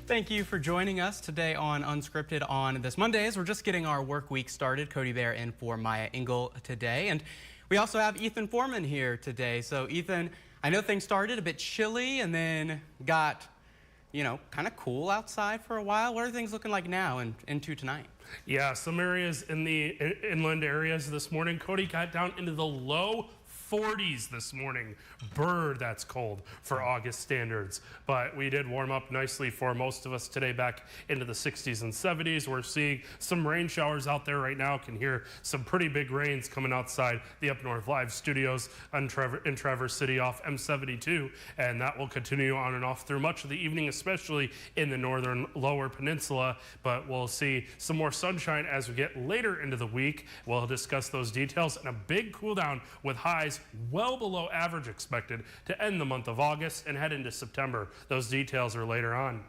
Thank you for joining us today on Unscripted on this Monday as we're just getting our work week started. Cody Bear in for Maya Engel today. And we also have Ethan Foreman here today. So Ethan, I know things started a bit chilly and then got, kind of cool outside for a while. What are things looking like now and into tonight? Yeah, some areas in the inland areas this morning, Cody, got down into the low 40s this morning. That's cold for August standards. But we did warm up nicely for most of us today, back into the 60s and 70s. We're seeing some rain showers out there right now. Can hear some pretty big rains coming outside the UpNorthLive studios in Traverse City off M72. And that will continue on and off through much of the evening, especially in the northern lower peninsula. But we'll see some more sunshine as we get later into the week. We'll discuss those details and a big cool down with highs well below average expected to end the month of August and head into September. Those details are later on.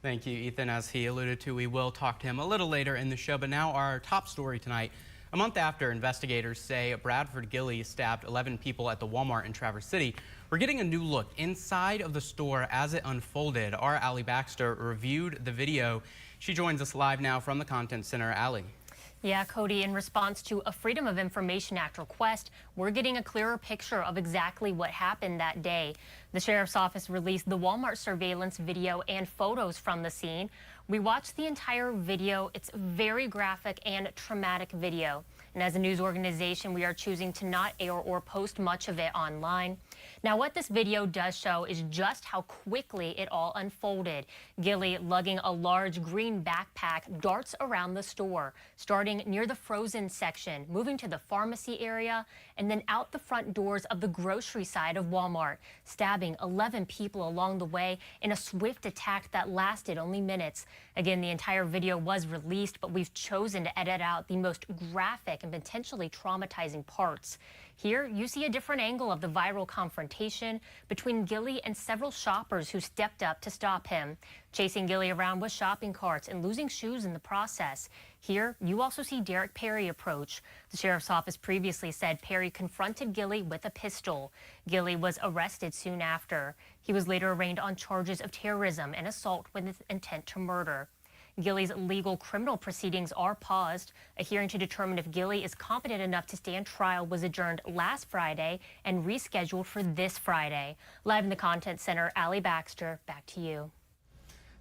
Thank you, Ethan. As he alluded to, we will talk to him a little later in the show. But now our top story tonight. A month after investigators say Bradford Gilly stabbed 11 people at the Walmart in Traverse City, we're getting a new look inside of the store as it unfolded. Our Allie Baxter reviewed the video. She joins us live now from the Content Center. Allie. Yeah, Cody, in response to a Freedom of Information Act request, we're getting a clearer picture of exactly what happened that day. The sheriff's office released the Walmart surveillance video and photos from the scene. We watched the entire video. It's a very graphic and traumatic video. And as a news organization, we are choosing to not air or post much of it online. Now, what this video does show is just how quickly it all unfolded. Gilly, lugging a large green backpack, darts around the store, starting near the frozen section, moving to the pharmacy area, and then out the front doors of the grocery side of Walmart, stabbing 11 people along the way in a swift attack that lasted only minutes. Again, the entire video was released, but we've chosen to edit out the most graphic and potentially traumatizing parts. Here, you see a different angle of the viral confrontation between Gilly and several shoppers who stepped up to stop him, chasing Gilly around with shopping carts and losing shoes in the process. Here, you also see Derek Perry approach. The sheriff's office previously said Perry confronted Gilly with a pistol. Gilly was arrested soon after. He was later arraigned on charges of terrorism and assault with intent to murder. Gilly's legal criminal proceedings are paused. A hearing to determine if Gilly is competent enough to stand trial was adjourned last Friday and rescheduled for this Friday. Live in the Content Center, Allie Baxter, back to you.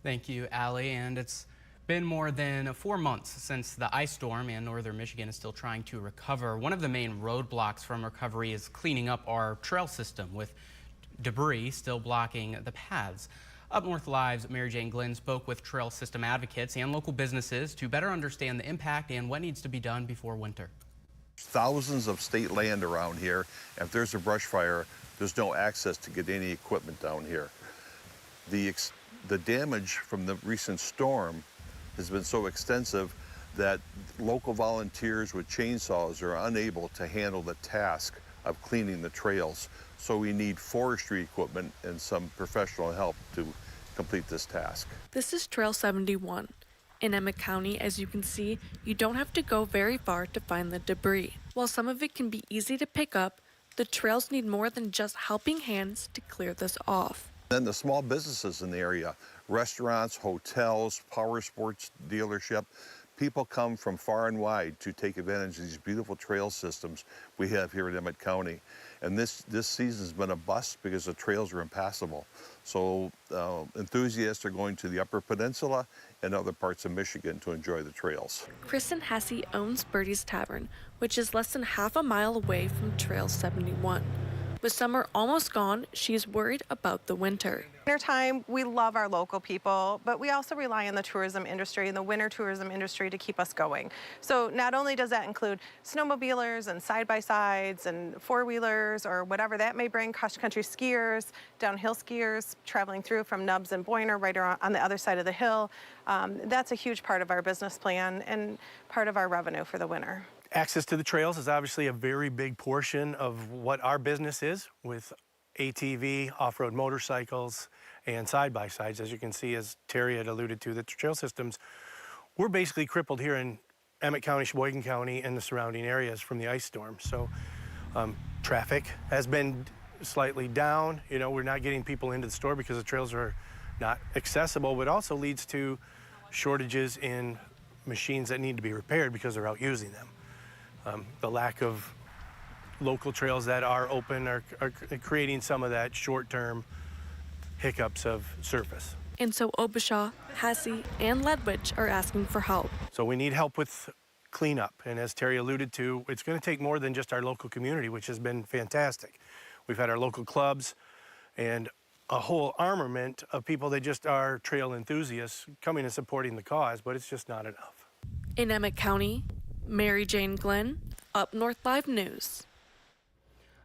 Thank you, Allie. And it's been more than 4 months since the ice storm, and northern Michigan is still trying to recover. One of the main roadblocks from recovery is cleaning up our trail system, with debris still blocking the paths. UpNorthLive's Mary Jane Glenn spoke with trail system advocates and local businesses to better understand the impact and what needs to be done before winter. Thousands of state land around here. If there's a brush fire, there's no access to get any equipment down here. The damage from the recent storm has been so extensive that local volunteers with chainsaws are unable to handle the task of cleaning the trails. So we need forestry equipment and some professional help to complete this task. This is Trail 71. In Emmett County, as you can see, you don't have to go very far to find the debris. While some of it can be easy to pick up, the trails need more than just helping hands to clear this off. Then the small businesses in the area, restaurants, hotels, power sports dealership, people come from far and wide to take advantage of these beautiful trail systems we have here in Emmett County. And this season's been a bust because the trails are impassable. So enthusiasts are going to the Upper Peninsula and other parts of Michigan to enjoy the trails. Kristen Hesse owns Birdie's Tavern, which is less than half a mile away from Trail 71. With summer almost gone, she's worried about the winter. Wintertime, we love our local people, but we also rely on the tourism industry and the winter tourism industry to keep us going. So not only does that include snowmobilers and side-by-sides and four-wheelers or whatever that may bring, cross-country skiers, downhill skiers traveling through from Nubbs and Boyner right on the other side of the hill. That's a huge part of our business plan and part of our revenue for the winter. Access to the trails is obviously a very big portion of what our business is, with ATV, off-road motorcycles, and side-by-sides. As you can see, as Terry had alluded to, the trail systems, we're basically crippled here in Emmett County, Sheboygan County, and the surrounding areas from the ice storm. So traffic has been slightly down. You know, we're not getting people into the store because the trails are not accessible, but also leads to shortages in machines that need to be repaired because they're out using them. The lack of local trails that are open are creating some of that short-term hiccups of surface. And so Obashaw, Hassey, and Ledwich are asking for help. So we need help with cleanup, and as Terry alluded to, it's going to take more than just our local community, which has been fantastic. We've had our local clubs and a whole armament of people that just are trail enthusiasts coming and supporting the cause, but it's just not enough. In Emmett County, Mary Jane Glenn, Up North Live News.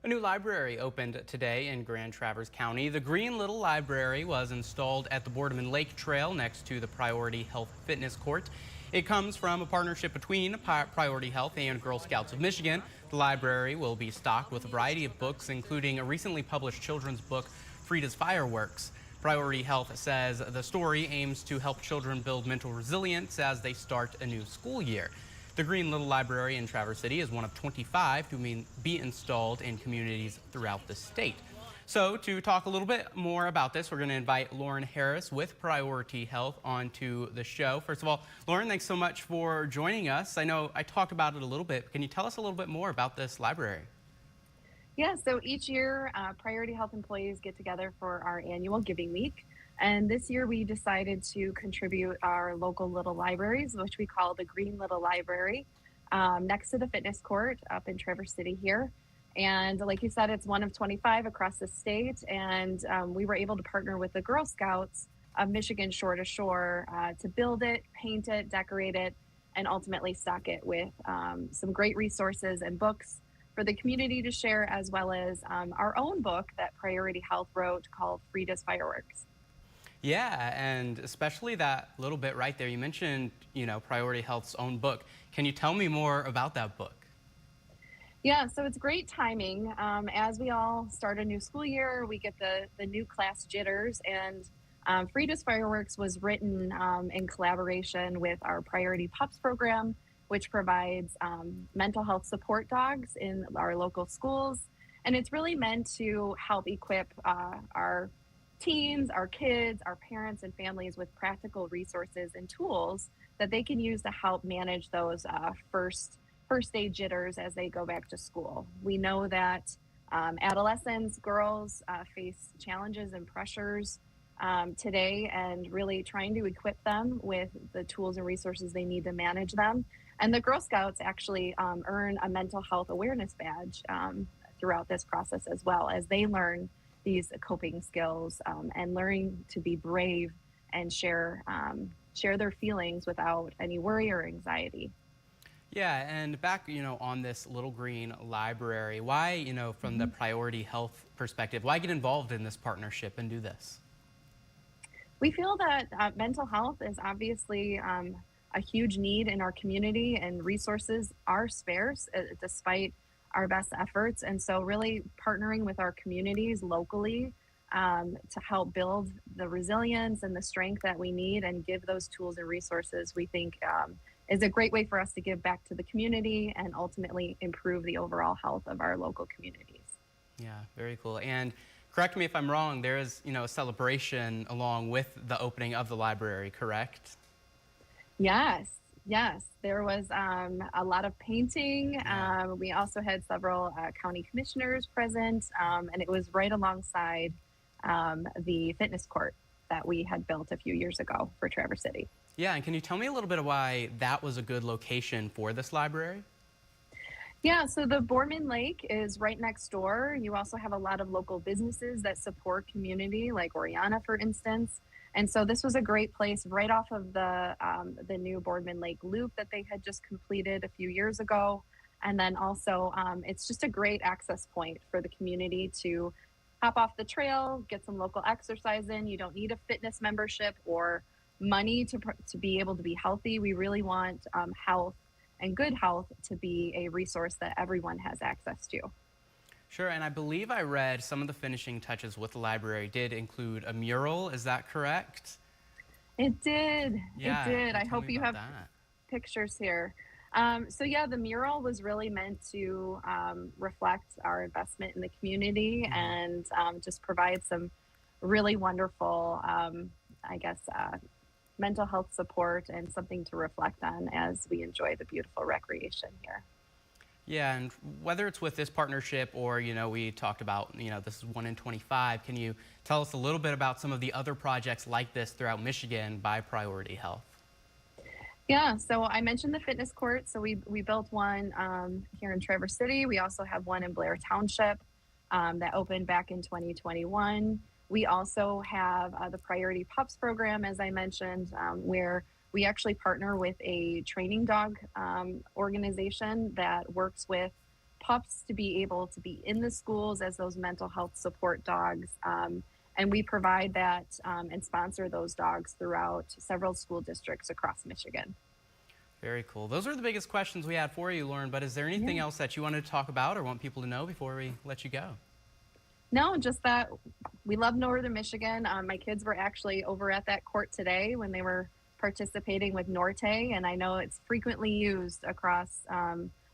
A new library opened today in Grand Traverse County. The Green Little Library was installed at the Boardman Lake Trail next to the Priority Health Fitness Court. It comes from a partnership between Priority Health and Girl Scouts of Michigan. The library will be stocked with a variety of books, including a recently published children's book, Frida's Fireworks. Priority Health says the story aims to help children build mental resilience as they start a new school year. The Green Little Library in Traverse City is one of 25 to be installed in communities throughout the state. So to talk a little bit more about this, we're going to invite Lauren Harris with Priority Health onto the show. First of all, Lauren, thanks so much for joining us. I know I talked about it a little bit. Can you tell us a little bit more about this library? Yeah, so each year, Priority Health employees get together for our annual Giving Week. And this year we decided to contribute our local little libraries, which we call the Green Little Library, next to the fitness court up in Traverse City here. And like you said, it's one of 25 across the state. And we were able to partner with the Girl Scouts of Michigan Shore to Shore to build it, paint it, decorate it, and ultimately stock it with some great resources and books for the community to share, as well as our own book that Priority Health wrote called Frida's Fireworks. Yeah, and especially that little bit right there. You mentioned, Priority Health's own book. Can you tell me more about that book? Yeah, so it's great timing. As we all start a new school year, we get the new class jitters, and Frida's Fireworks was written in collaboration with our Priority Pups program, which provides mental health support dogs in our local schools. And it's really meant to help equip our teens, our kids, our parents, and families with practical resources and tools that they can use to help manage those first aid jitters as they go back to school. We know that adolescents, girls face challenges and pressures today, and really trying to equip them with the tools and resources they need to manage them. And the Girl Scouts actually earn a mental health awareness badge throughout this process, as well as they learn these coping skills and learning to be brave and share their feelings without any worry or anxiety. Yeah, and back, on this Little Green Library, why, from the Priority Health perspective, why get involved in this partnership and do this? We feel that mental health is obviously a huge need in our community, and resources are scarce despite our best efforts. And so really partnering with our communities locally to help build the resilience and the strength that we need and give those tools and resources, we think is a great way for us to give back to the community and ultimately improve the overall health of our local communities. Yeah, very cool. And correct me if I'm wrong, there is, a celebration along with the opening of the library, correct? Yes. There was a lot of painting. We also had several county commissioners present, and it was right alongside the fitness court that we had built a few years ago for Traverse City. Yeah, and can you tell me a little bit of why that was a good location for this library? Yeah, so the Boardman Lake is right next door. You also have a lot of local businesses that support community, like Oriana, for instance. And so this was a great place right off of the new Boardman Lake Loop that they had just completed a few years ago. And then also it's just a great access point for the community to hop off the trail, get some local exercise in. You don't need a fitness membership or money to be able to be healthy. We really want health and good health to be a resource that everyone has access to. Sure, and I believe I read some of the finishing touches with the library did include a mural. Is that correct? It did. Yeah, it did. I tell hope me you about have that. pictures here. So yeah, the mural was really meant to reflect our investment in the community and just provide some really wonderful I guess, mental health support and something to reflect on as we enjoy the beautiful recreation here. Yeah, and whether it's with this partnership or, we talked about, this is 1 in 25, can you tell us a little bit about some of the other projects like this throughout Michigan by Priority Health? Yeah, so I mentioned the fitness court. So we built one here in Traverse City. We also have one in Blair Township that opened back in 2021. We also have the Priority Pups program, as I mentioned, where we actually partner with a training dog organization that works with pups to be able to be in the schools as those mental health support dogs. And we provide that and sponsor those dogs throughout several school districts across Michigan. Very cool. Those are the biggest questions we had for you, Lauren, but is there anything else that you wanted to talk about or want people to know before we let you go? No, just that we love Northern Michigan. My kids were actually over at that court today when they were participating with Norte, and I know it's frequently used across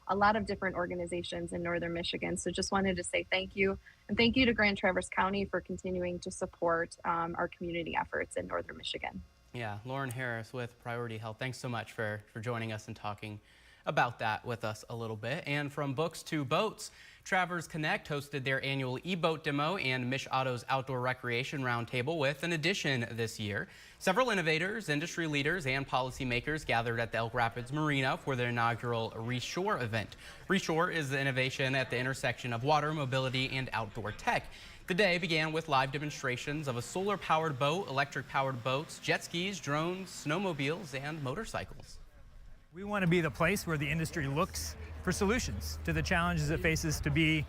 a lot of different organizations in Northern Michigan. So just wanted to say thank you. And thank you to Grand Traverse County for continuing to support our community efforts in Northern Michigan. Yeah, Lauren Harris with Priority Health. Thanks so much for joining us and talking about that with us a little bit. And from books to boats, Traverse Connect hosted their annual e-boat demo and Mich Auto's outdoor recreation roundtable with an addition this year. Several innovators, industry leaders, and policymakers gathered at the Elk Rapids Marina for their inaugural Reshore event. Reshore is the innovation at the intersection of water, mobility, and outdoor tech. The day began with live demonstrations of a solar-powered boat, electric-powered boats, jet skis, drones, snowmobiles, and motorcycles. We want to be the place where the industry looks for solutions to the challenges it faces to be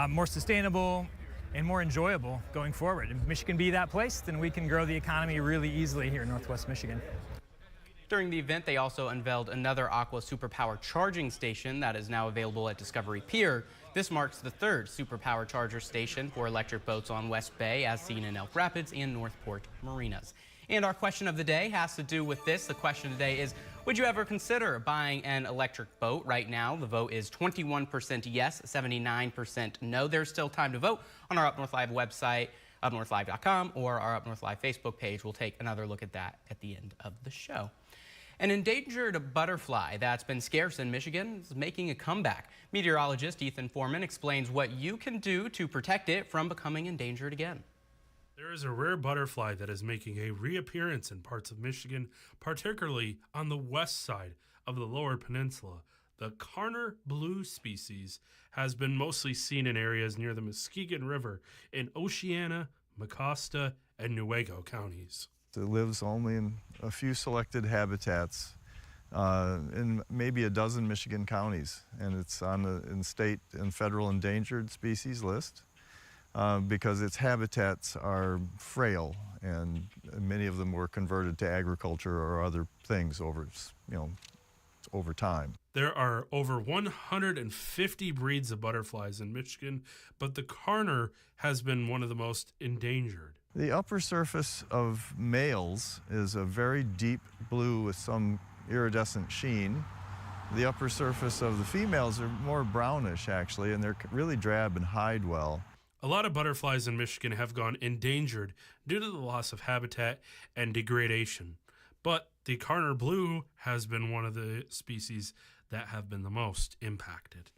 more sustainable and more enjoyable going forward. If Michigan be that place, then we can grow the economy really easily here in Northwest Michigan. During the event, they also unveiled another Aqua Superpower charging station that is now available at Discovery Pier. This marks the third Superpower charger station for electric boats on West Bay, as seen in Elk Rapids and Northport marinas. And our question of the day has to do with this. The question today is, would you ever consider buying an electric boat? Right now, the vote is 21% yes, 79% no. There's still time to vote on our UpNorthLive website, upnorthlive.com, or our UpNorthLive Facebook page. We'll take another look at that at the end of the show. An endangered butterfly that's been scarce in Michigan is making a comeback. Meteorologist Ethan Foreman explains what you can do to protect it from becoming endangered again. There is a rare butterfly that is making a reappearance in parts of Michigan, particularly on the west side of the Lower Peninsula. The Carner blue species has been mostly seen in areas near the Muskegon River in Oceana, Mecosta, and Newaygo counties. It lives only in a few selected habitats in maybe a dozen Michigan counties, and it's on the state and federal endangered species list. Because its habitats are frail, and many of them were converted to agriculture or other things over time. There are over 150 breeds of butterflies in Michigan, but the Carner has been one of the most endangered. The upper surface of males is a very deep blue with some iridescent sheen. The upper surface of the females are more brownish, actually, and they're really drab and hide well. A lot of butterflies in Michigan have gone endangered due to the loss of habitat and degradation, but the Carner blue has been one of the species that have been the most impacted.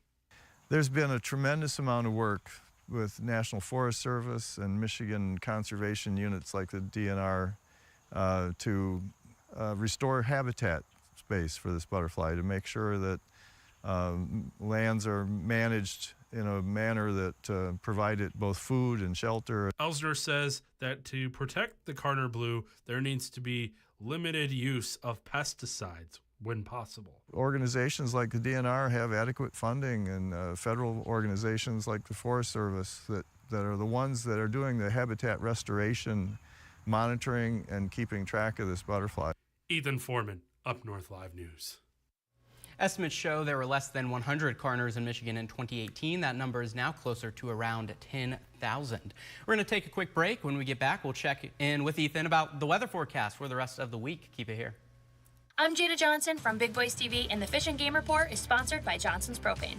There's been a tremendous amount of work with National Forest Service and Michigan conservation units like the DNR to restore habitat space for this butterfly, to make sure that lands are managed in a manner that provide it both food and shelter. Elsner says that to protect the Carner blue, there needs to be limited use of pesticides when possible. Organizations like the DNR have adequate funding, and federal organizations like the Forest Service that are the ones that are doing the habitat restoration, monitoring, and keeping track of this butterfly. Ethan Foreman, UpNorthLive News. Estimates show there were less than 100 Carners in Michigan in 2018. That number is now closer to around 10,000. We're going to take a quick break. When we get back, we'll check in with Ethan about the weather forecast for the rest of the week. Keep it here. I'm Jada Johnson from Big Boys TV, and the Fish and Game Report is sponsored by Johnson's Propane.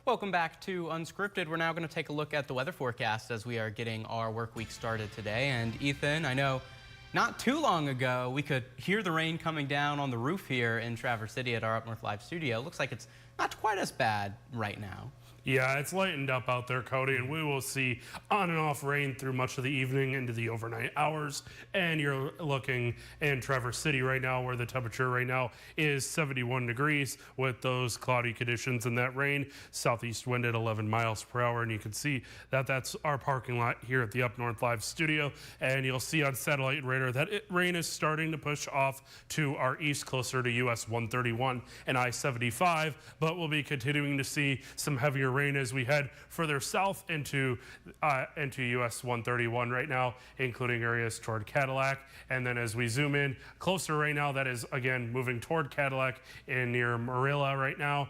Welcome back to Unscripted. We're now going to take a look at the weather forecast as we are getting our work week started today. And Ethan, I know not too long ago we could hear the rain coming down on the roof here in Traverse City at our UpNorthLive studio. Looks like it's not quite as bad right now. Yeah, it's lightened up out there, Cody, and we will see on and off rain through much of the evening into the overnight hours. And you're looking in Traverse City right now, where the temperature right now is 71 degrees with those cloudy conditions and that rain. Southeast wind at 11 miles per hour, and you can see that that's our parking lot here at the UpNorthLive studio. And you'll see on satellite radar that rain is starting to push off to our east, closer to US 131 and I-75, but we'll be continuing to see some heavier rain as we head further south into US 131 right now, including areas toward Cadillac. And then as we zoom in closer right now, that is again moving toward Cadillac and near Marilla right now,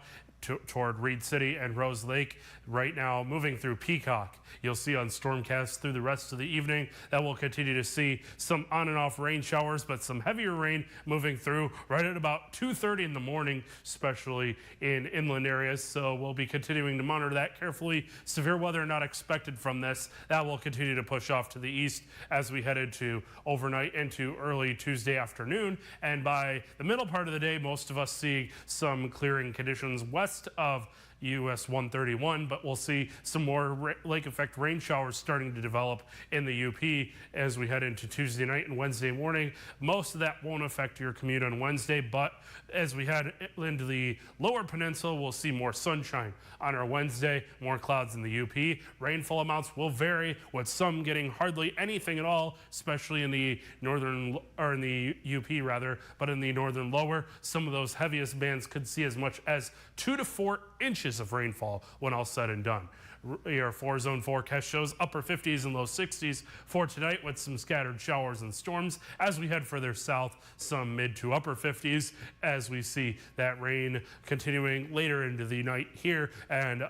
toward Reed City and Rose Lake right now, moving through Peacock. You'll see on Stormcast through the rest of the evening that we'll continue to see some on and off rain showers, but some heavier rain moving through right at about 2:30 in the morning, especially in inland areas. So we'll be continuing to monitor that carefully. Severe weather not expected from this. That will continue to push off to the east as we head into overnight into early Tuesday afternoon. And by the middle part of the day, most of us see some clearing conditions west of US 131, but we'll see some more lake effect rain showers starting to develop in the UP as we head into Tuesday night and Wednesday morning. Most of that won't affect your commute on Wednesday, but as we head into the lower peninsula, we'll see more sunshine on our Wednesday, more clouds in the UP. Rainfall amounts will vary, with some getting hardly anything at all, especially in the northern, or in the UP rather, but in the northern lower, some of those heaviest bands could see as much as 2 to 4 inches of rainfall when all said and done. Your 4-zone forecast shows upper 50s and low 60s for tonight, with some scattered showers and storms. As we head further south, some mid to upper 50s as we see that rain continuing later into the night here. And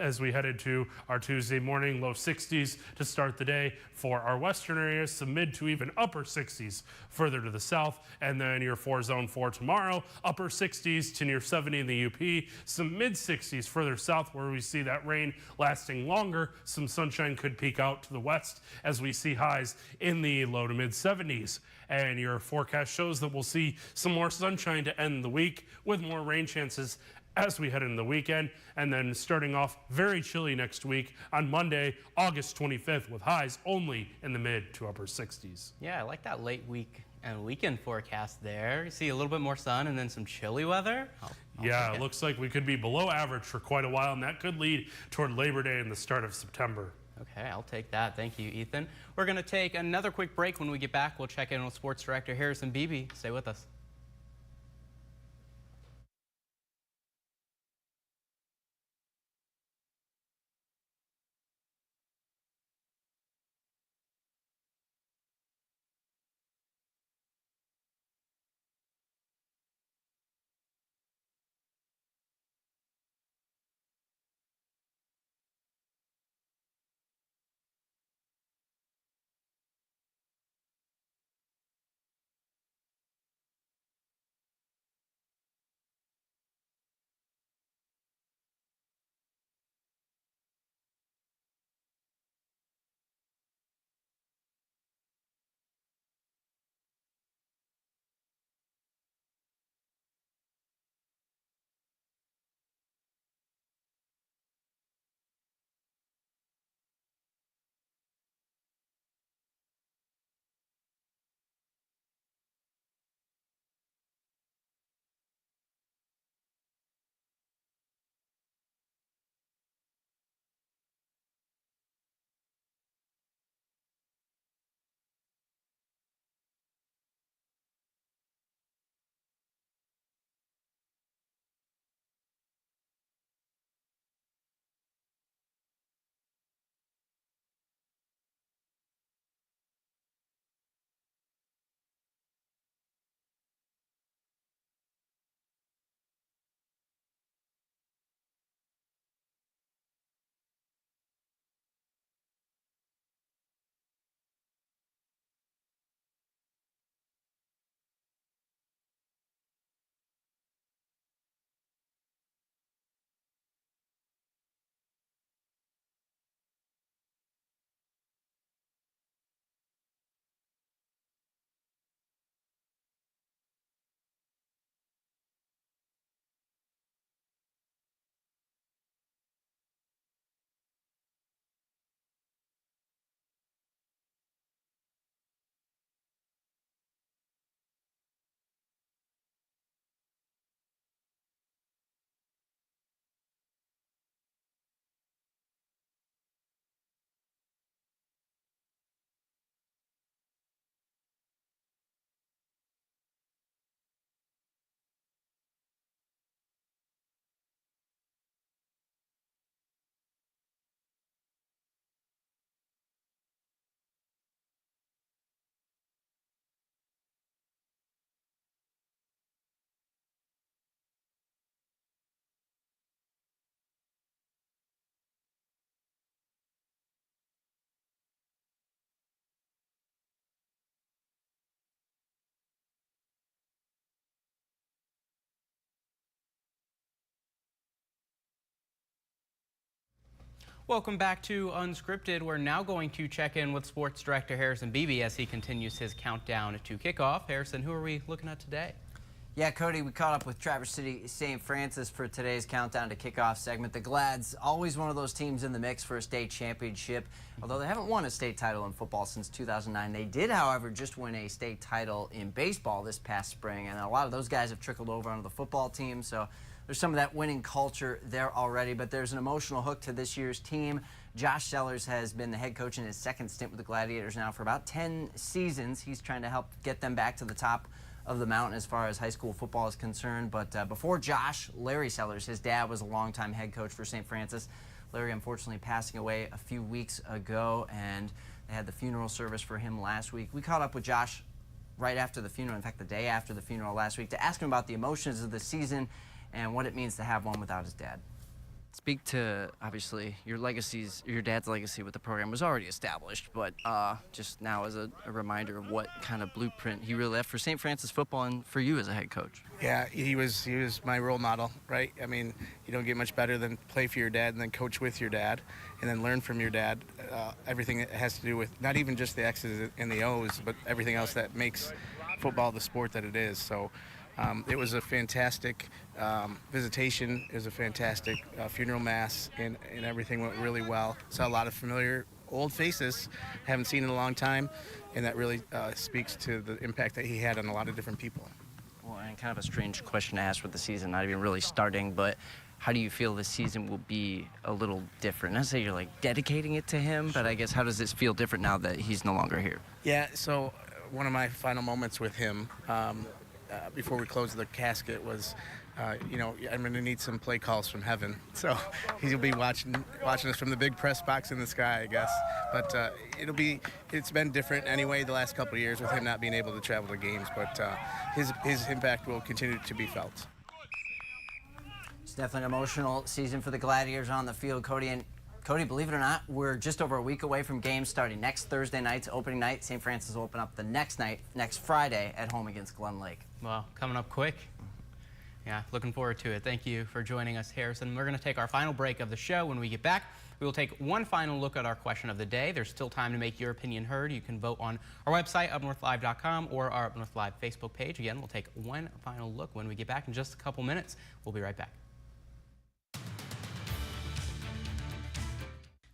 as we head into our Tuesday morning, low 60s to start the day for our western areas, some mid to even upper 60s further to the south. And then your 4-zone for tomorrow, upper 60s to near 70 in the UP, some mid 60s further south where we see that rain lasting longer. Some sunshine could peek out to the west as we see highs in the low to mid 70s. And your forecast shows that we'll see some more sunshine to end the week, with more rain chances as we head into the weekend. And then starting off very chilly next week on Monday, August 25th, with highs only in the mid to upper 60s. Yeah, I like that late week and weekend forecast there. You see a little bit more sun and then some chilly weather. Yeah, it looks like we could be below average for quite a while, and that could lead toward Labor Day and the start of September. Okay, I'll take that. Thank you, Ethan. We're going to take another quick break. When we get back, we'll check in with Sports Director Harrison Beebe. Stay with us. Welcome back to Unscripted. We're now going to check in with Sports Director Harrison Beebe as he continues his countdown to kickoff. Harrison, who are we looking at today? Yeah, Cody, we caught up with Traverse City St. Francis for today's countdown to kickoff segment. The Glads, always one of those teams in the mix for a state championship, although they haven't won a state title in football since 2009. They did, however, just win a state title in baseball this past spring, and a lot of those guys have trickled over onto the football team, so there's some of that winning culture there already, but there's an emotional hook to this year's team. Josh Sellers has been the head coach in his second stint with the Gladiators now for about 10 seasons. He's trying to help get them back to the top of the mountain as far as high school football is concerned. But before Josh, Larry Sellers, his dad was a longtime head coach for St. Francis. Larry unfortunately passing away a few weeks ago, and they had the funeral service for him last week. We caught up with Josh right after the funeral, in fact the day after the funeral last week, to ask him about the emotions of the season and what it means to have one without his dad. Speak to, obviously, your dad's legacy with the program was already established, but just now as a reminder of what kind of blueprint he really left for St. Francis football and for you as a head coach. Yeah, he was my role model, right? I mean, you don't get much better than play for your dad and then coach with your dad and then learn from your dad. Everything that has to do with not even just the X's and the O's, but everything else that makes football the sport that it is. So it was a fantastic visitation. It was a fantastic funeral mass, and everything went really well. Saw a lot of familiar old faces, haven't seen in a long time, and that really speaks to the impact that he had on a lot of different people. Well, and kind of a strange question to ask with the season, not even really starting, but how do you feel this season will be a little different? Not to say you're like dedicating it to him, but I guess how does this feel different now that he's no longer here? Yeah, so one of my final moments with him before we closed the casket was, I'm going to need some play calls from heaven. So he'll be watching us from the big press box in the sky, I guess. But it's been different anyway the last couple of years with him not being able to travel to games. But his impact will continue to be felt. It's definitely an emotional season for the Gladiators on the field, Cody. And Cody, believe it or not, we're just over a week away from games starting next Thursday night's opening night. St. Francis will open up the next night, next Friday, at home against Glen Lake. Well, coming up quick. Yeah, looking forward to it. Thank you for joining us, Harrison. We're going to take our final break of the show. When we get back, we will take one final look at our question of the day. There's still time to make your opinion heard. You can vote on our website, UpNorthLive.com, or our UpNorthLive Facebook page. Again, we'll take one final look when we get back in just a couple minutes. We'll be right back.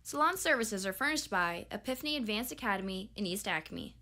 Salon services are furnished by Epiphany Advanced Academy in East Acme.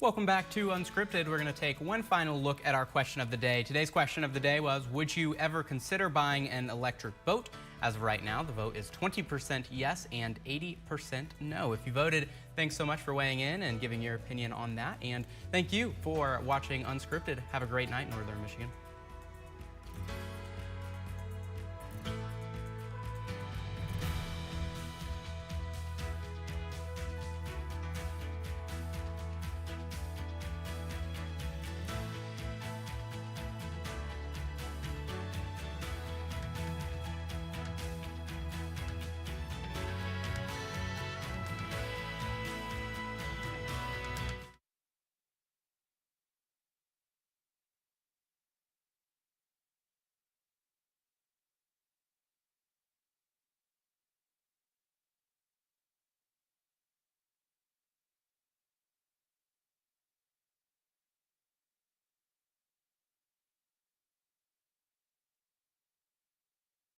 Welcome back to Unscripted. We're going to take one final look at our question of the day. Today's question of the day was, would you ever consider buying an electric boat? As of right now, the vote is 20% yes and 80% no. If you voted, thanks so much for weighing in and giving your opinion on that. And thank you for watching Unscripted. Have a great night, Northern Michigan.